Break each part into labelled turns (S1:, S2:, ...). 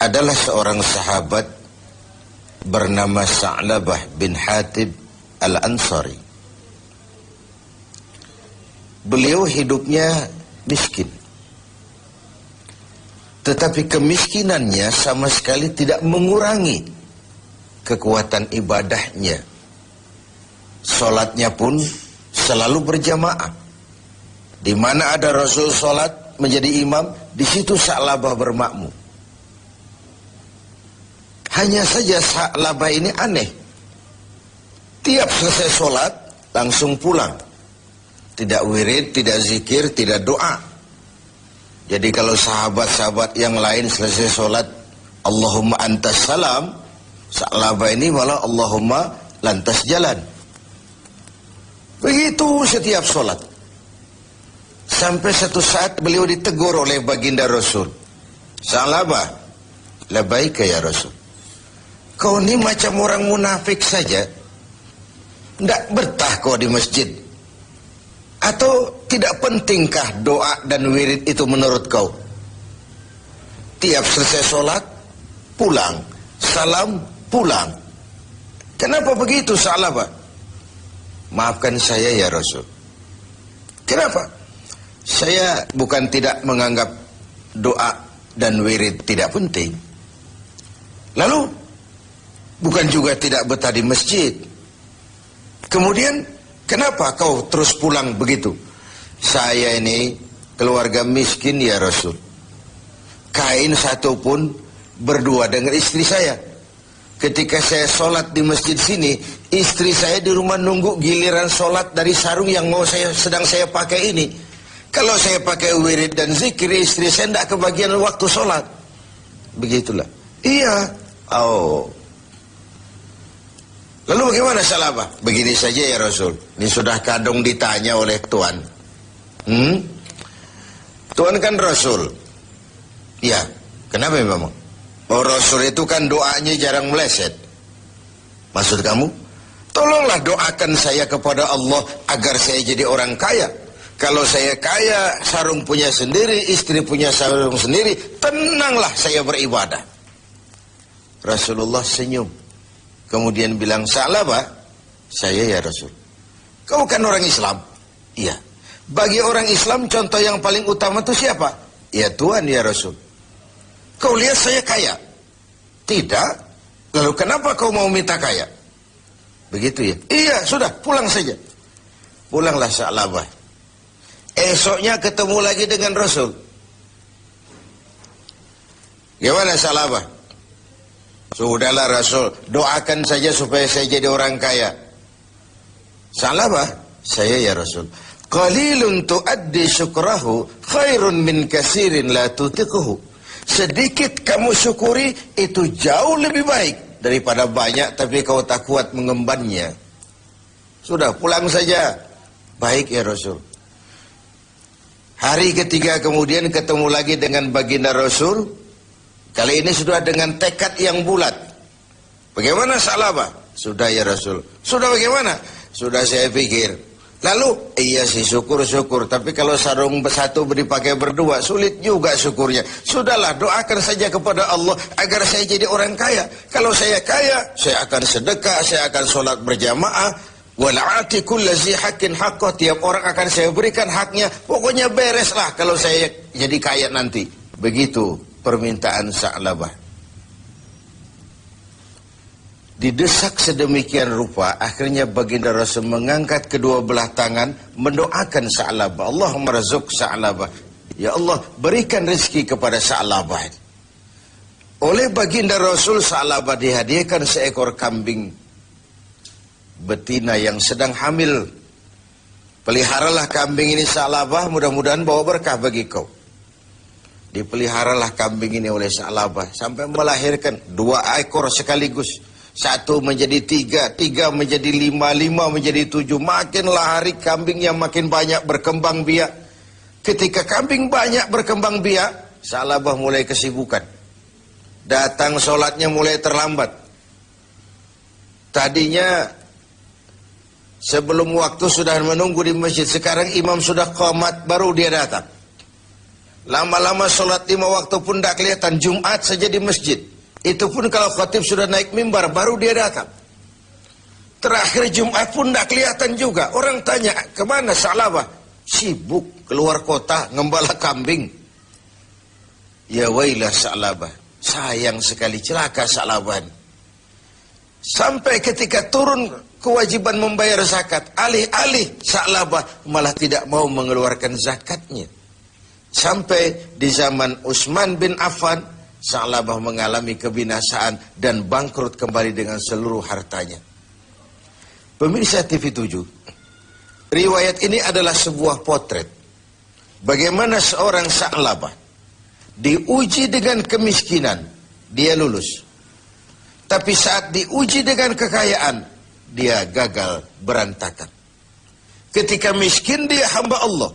S1: adalah seorang sahabat bernama Sa'labah bin Hatib Al-Ansari. Beliau hidupnya miskin, tetapi kemiskinannya sama sekali tidak mengurangi kekuatan ibadahnya. Salatnya pun selalu berjamaah. Di mana ada Rasul salat menjadi imam, di situ Sa'labah bermakmum. Hanya saja Sa'labah ini aneh. Tiap selesai salat langsung pulang. Tidak wirid, tidak zikir, tidak doa. Jadi kalau sahabat-sahabat yang lain selesai salat, Allahumma antas salam, Sa'labah ini malah Allahumma lantas jalan. Begitu setiap salat. Sampai satu saat beliau ditegur oleh baginda Rasul. Sa'labah, labaika ya Rasul. Kau ini macam orang munafik saja. Tidak betah kau di masjid. Atau tidak pentingkah doa dan wirid itu menurut kau? Tiap selesai sholat, pulang. Salam, pulang. Kenapa begitu Sa'labah? Maafkan saya ya Rasul. Kenapa? Saya bukan tidak menganggap doa dan wirid tidak penting. Lalu, bukan juga tidak betah di masjid. Kemudian, kenapa kau terus pulang begitu? Saya ini keluarga miskin ya Rasul. Kain satu pun berdua dengan istri saya. Ketika saya sholat di masjid sini, istri saya di rumah nunggu giliran sholat dari sarung yang sedang saya pakai ini. Kalau saya pakai wirid dan zikir, istri saya tidak kebagian waktu sholat. Begitulah. Iya. Oh. Lalu bagaimana Sa'labah? Begini saja ya Rasul. Ini sudah kadung ditanya oleh Tuhan. Tuhan kan Rasul. Ya, kenapa memang? Oh Rasul itu kan doanya jarang meleset. Maksud kamu? Tolonglah doakan saya kepada Allah agar saya jadi orang kaya. Kalau saya kaya, sarung punya sendiri, istri punya sarung sendiri, tenanglah saya beribadah. Rasulullah senyum. Kemudian bilang, Sa'labah, saya ya Rasul. Kau kan orang Islam? Iya. Bagi orang Islam, contoh yang paling utama itu siapa? Ya Tuhan ya Rasul. Kau lihat saya kaya? Tidak. Lalu kenapa kau mau minta kaya? Begitu ya? Iya, sudah, pulang saja. Pulanglah Sa'labah. Esoknya ketemu lagi dengan Rasul. Gimana Sa'labah? Sudahlah Rasul, doakan saja supaya saya jadi orang kaya. Sa'labah, saya ya Rasul. Qalilun tuaddi syukrahu khairun min kasirin la tutiquhu. Sedikit kamu syukuri itu jauh lebih baik daripada banyak tapi kau tak kuat mengembannya. Sudah, pulang saja. Baik ya Rasul. Hari ketiga kemudian ketemu lagi dengan baginda Rasul. Kali ini sudah dengan tekad yang bulat. Bagaimana Sa'labah? Sudah ya Rasul. Sudah bagaimana? Sudah saya pikir. Lalu, iya sih syukur-syukur. Tapi kalau sarung satu dipakai berdua, sulit juga syukurnya. Sudahlah, doakan saja kepada Allah agar saya jadi orang kaya. Kalau saya kaya, saya akan sedekah, saya akan sholat berjamaah. Wal'ati kulla zi haqqin haqqah. Tiap orang akan saya berikan haknya. Pokoknya bereslah kalau saya jadi kaya nanti. Begitu permintaan Sa'labah. Didesak sedemikian rupa, akhirnya baginda Rasul mengangkat kedua belah tangan, mendoakan Sa'labah. Allahumma razuk Sa'labah. Ya Allah, berikan rezeki kepada Sa'labah. Oleh baginda Rasul, Sa'labah dihadiahkan seekor kambing betina yang sedang hamil. Peliharalah kambing ini Sa'labah, mudah-mudahan bawa berkah bagi kau. Dipeliharalah kambing ini oleh Sa'labah sampai melahirkan 2 ekor sekaligus. 1 menjadi 3, 3 menjadi 5, 5 menjadi 7. Makinlah hari kambingnya makin banyak berkembang biak. Ketika kambing banyak berkembang biak, Sa'labah mulai kesibukan. Datang sholatnya mulai terlambat. Tadinya sebelum waktu sudah menunggu di masjid. Sekarang imam sudah qamat baru dia datang. Lama-lama sholat 5 waktu pun tidak kelihatan. Jumat saja di masjid. Itu pun kalau khatib sudah naik mimbar, baru dia datang. Terakhir Jumat pun tidak kelihatan juga. Orang tanya, kemana Sa'labah? Sibuk keluar kota, ngembala kambing. Ya wailah Sa'labah. Sayang sekali, celaka Sa'labah. Sampai ketika turun kewajiban membayar zakat, alih-alih Sa'labah malah tidak mau mengeluarkan zakatnya. Sampai di zaman Utsman bin Affan, Sa'labah mengalami kebinasaan dan bangkrut kembali dengan seluruh hartanya. Pemirsa TV7, riwayat ini adalah sebuah potret bagaimana seorang Sa'labah diuji dengan kemiskinan, dia lulus. Tapi saat diuji dengan kekayaan, dia gagal, berantakan. Ketika miskin dia hamba Allah,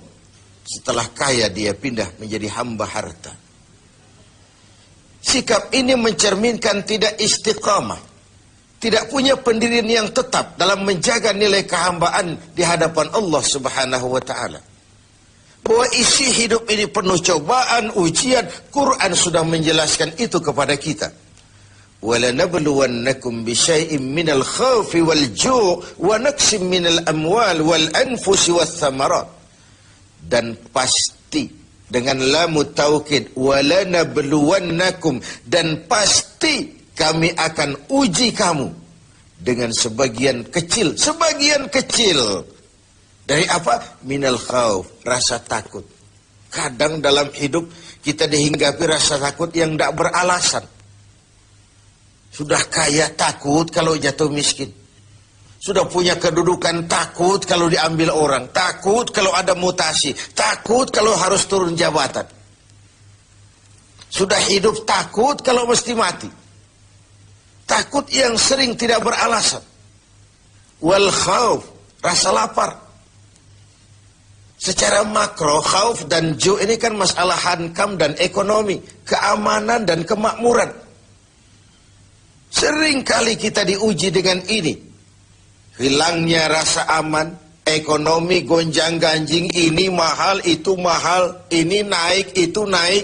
S1: setelah kaya dia pindah menjadi hamba harta. Sikap ini mencerminkan tidak istiqamah, tidak punya pendirian yang tetap dalam menjaga nilai kehambaan di hadapan Allah Subhanahu wa taala. Bahwa isi hidup ini penuh cobaan, ujian, Quran sudah menjelaskan itu kepada kita. وَلَنَبْلُوَنَّكُمْ بِشَيْءٍ مِّنَ الْخَوْفِ وَالْجُوعِ وَنَقْصٍ مِّنَ الْأَمْوَالِ وَالْأَنفُسِ وَالثَّمَرَاتِ. Dan pasti, dengan lamu taukid, وَلَنَبْلُوَنَّكُمْ, dan pasti kami akan uji kamu dengan sebagian kecil dari apa? Minal khauf, rasa takut. Kadang dalam hidup kita dihinggapi rasa takut yang tidak beralasan. Sudah kaya takut kalau jatuh miskin. Sudah punya kedudukan takut kalau diambil orang. Takut kalau ada mutasi. Takut kalau harus turun jabatan. Sudah hidup takut kalau mesti mati. Takut yang sering tidak beralasan. Wal khauf, rasa lapar. Secara makro, khauf dan ju' ini kan masalah hankam dan ekonomi, keamanan dan kemakmuran. Sering kali kita diuji dengan ini. Hilangnya rasa aman, ekonomi gonjang-ganjing, ini mahal, itu mahal, ini naik, itu naik.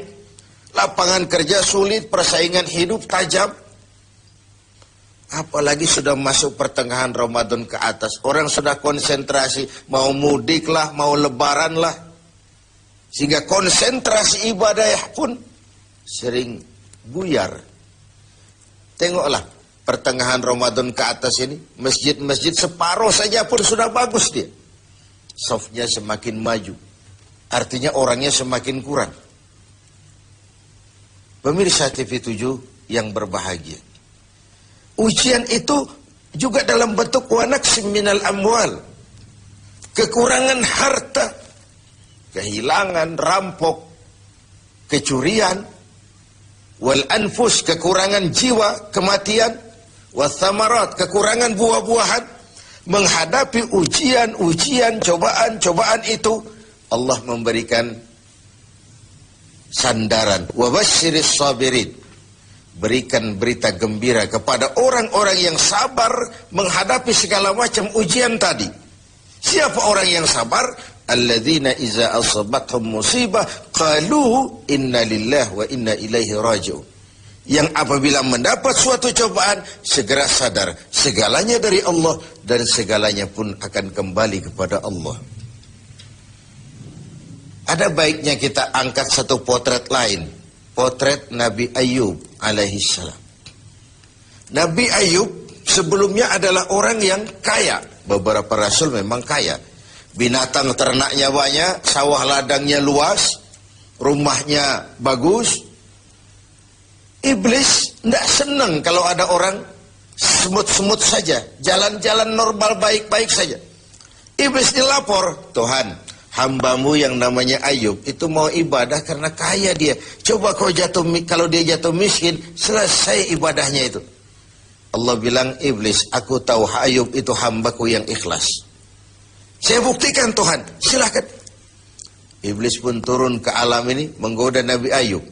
S1: Lapangan kerja sulit, persaingan hidup tajam. Apalagi sudah masuk pertengahan Ramadan ke atas. Orang sudah konsentrasi, mau mudik lah, mau lebaran lah. Sehingga konsentrasi ibadah pun sering buyar. Tengoklah, pertengahan Ramadan ke atas ini, masjid-masjid separuh saja pun sudah bagus dia. Safnya semakin maju. Artinya orangnya semakin kurang. Pemirsa TV7 yang berbahagia. Ujian itu juga dalam bentuk wanaksim minal amwal. Kekurangan harta, kehilangan, rampok, kecurian, wal anfus, kekurangan jiwa, kematian, wathamarat, kekurangan buah-buahan. Menghadapi ujian-ujian, cobaan-cobaan itu, Allah memberikan sandaran. Wabasyiris sabirin, berikan berita gembira kepada orang-orang yang sabar menghadapi segala macam ujian tadi. Siapa orang yang sabar? Alladzina iza asabathum musibah qalu inna lillahi wa inna ilaihi raji'un. Yang apabila mendapat suatu cobaan segera sadar segalanya dari Allah dan segalanya pun akan kembali kepada Allah. Ada baiknya kita angkat satu potret lain, potret Nabi Ayub alaihissalam. Nabi Ayub sebelumnya adalah orang yang kaya. Beberapa rasul memang kaya. Binatang ternaknya banyak, sawah ladangnya luas, rumahnya bagus. Iblis tidak senang kalau ada orang semut-semut saja, jalan-jalan normal baik-baik saja. Iblis dilapor, Tuhan, hambamu yang namanya Ayub itu mau ibadah karena kaya dia. Coba kalau dia jatuh miskin, selesai ibadahnya itu. Allah bilang, Iblis, aku tahu Ayub itu hambaku yang ikhlas. Saya buktikan Tuhan, silakan. Iblis pun turun ke alam ini menggoda Nabi Ayub.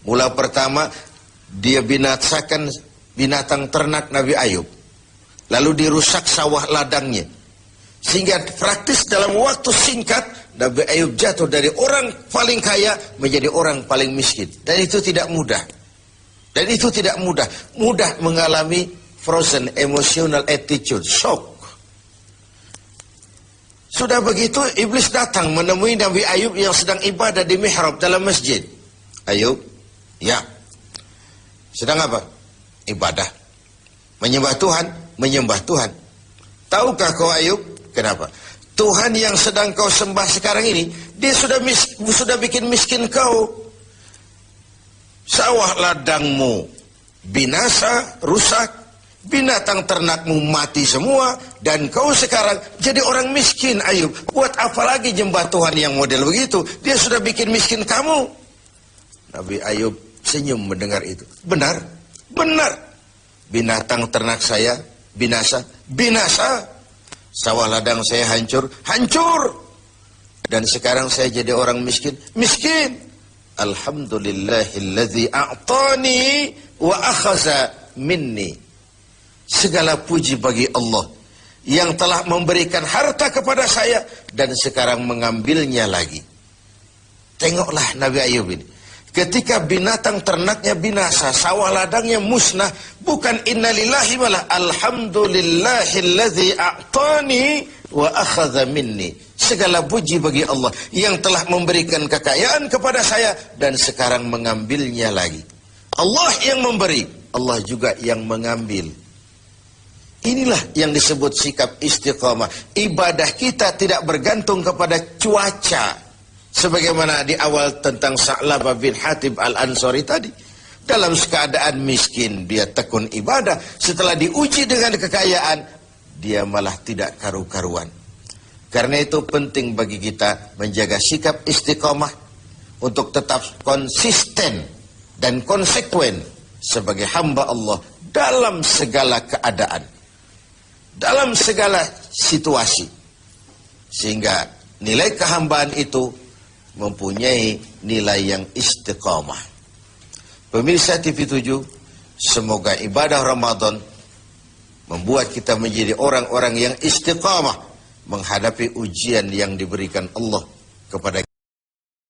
S1: Mula pertama dia binasakan binatang ternak Nabi Ayub. Lalu dirusak sawah ladangnya. Sehingga praktis dalam waktu singkat Nabi Ayub jatuh dari orang paling kaya menjadi orang paling miskin. Dan itu tidak mudah. Dan itu tidak mudah. Mudah mengalami frozen emotional attitude, shock. Sudah begitu iblis datang menemui Nabi Ayub yang sedang ibadah di mihrab dalam masjid. Ayub, ya. Sedang apa? Ibadah. Menyembah Tuhan, menyembah Tuhan. Tahukah kau Ayub? Kenapa? Tuhan yang sedang kau sembah sekarang ini, dia sudah bikin miskin kau. Sawah ladangmu binasa, rusak, binatang ternakmu mati semua, dan kau sekarang jadi orang miskin Ayub. Buat apa lagi nyembah Tuhan yang model begitu? Dia sudah bikin miskin kamu. Nabi Ayub senyum mendengar itu. Benar, benar. Binatang ternak saya binasa, binasa. Sawah ladang saya hancur, hancur. Dan sekarang saya jadi orang miskin, miskin. Alhamdulillahilladzi a'tani wa akhaza minni. Segala puji bagi Allah yang telah memberikan harta kepada saya dan sekarang mengambilnya lagi. Tengoklah Nabi Ayub ini. Ketika binatang ternaknya binasa, sawah ladangnya musnah, bukan innalillahi malah alhamdulillahilladzi a'tani wa akhadha minni. Segala puji bagi Allah yang telah memberikan kekayaan kepada saya dan sekarang mengambilnya lagi. Allah yang memberi, Allah juga yang mengambil. Inilah yang disebut sikap istiqamah. Ibadah kita tidak bergantung kepada cuaca. Sebagaimana di awal tentang Sa'labah bin Hatib al-Ansari tadi. Dalam keadaan miskin, dia tekun ibadah. Setelah diuji dengan kekayaan, dia malah tidak karu-karuan. Karena itu penting bagi kita menjaga sikap istiqamah untuk tetap konsisten dan konsekuen sebagai hamba Allah dalam segala keadaan, dalam segala situasi. Sehingga nilai kehambaan itu mempunyai nilai yang istiqamah. Pemirsa TV7, semoga ibadah Ramadan membuat kita menjadi orang-orang yang istiqamah menghadapi ujian yang diberikan Allah kepada kita.